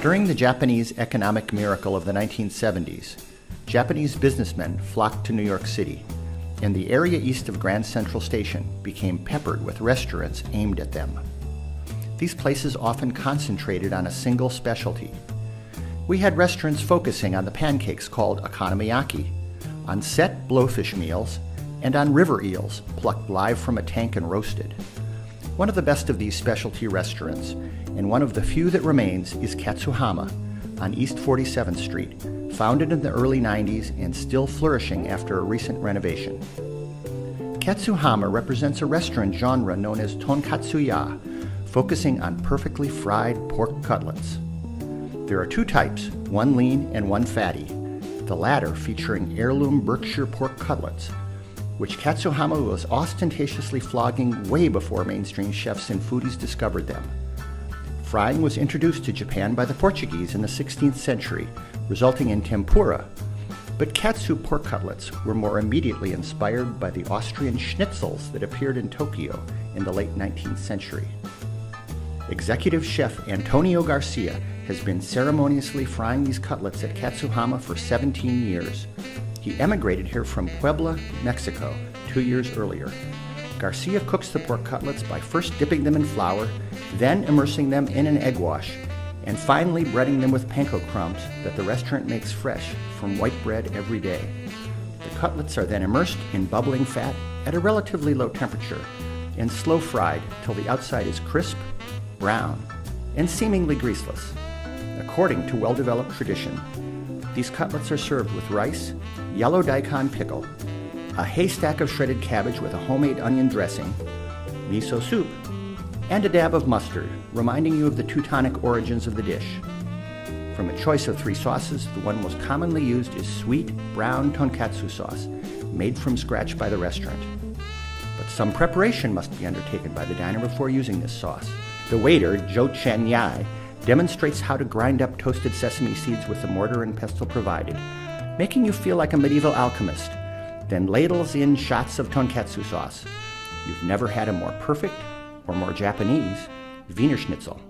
During the Japanese economic miracle of the 1970s, Japanese businessmen flocked to New York City, and the area east of Grand Central Station became peppered with restaurants aimed at them. These places often concentrated on a single specialty. We had restaurants focusing on the pancakes called okonomiyaki, on set blowfish meals, and on river eels plucked live from a tank and roasted. One of the best of these specialty restaurants, and one of the few that remains, is Katsu-Hama on East 47th Street, founded in the early 90s and still flourishing after a recent renovation. Katsu-Hama represents a restaurant genre known as tonkatsu-ya, focusing on perfectly fried pork cutlets. There are two types, one lean and one fatty, the latter featuring heirloom Berkshire pork cutlets, which Katsu-Hama was ostentatiously flogging way before mainstream chefs and foodies discovered them. Frying was introduced to Japan by the Portuguese in the 16th century, resulting in tempura, but katsu pork cutlets were more immediately inspired by the Austrian schnitzels that appeared in Tokyo in the late 19th century. Executive chef Antonio Garcia has been ceremoniously frying these cutlets at Katsu-Hama for 17 years. He emigrated here from Puebla, Mexico, 2 years earlier. Garcia cooks the pork cutlets by first dipping them in flour, then immersing them in an egg wash, and finally breading them with panko crumbs that the restaurant makes fresh from white bread every day. The cutlets are then immersed in bubbling fat at a relatively low temperature and slow fried till the outside is crisp, brown, and seemingly greaseless. According to well-developed tradition, these cutlets are served with rice, yellow daikon pickle, a haystack of shredded cabbage with a homemade onion dressing, miso soup, and a dab of mustard, reminding you of the Teutonic origins of the dish. From a choice of 3 sauces, the one most commonly used is sweet, brown tonkatsu sauce, made from scratch by the restaurant. But some preparation must be undertaken by the diner before using this sauce. The waiter, Jo Chen Yai, demonstrates how to grind up toasted sesame seeds with the mortar and pestle provided, making you feel like a medieval alchemist, then ladles in shots of tonkatsu sauce. You've never had a more perfect or more Japanese Wiener Schnitzel.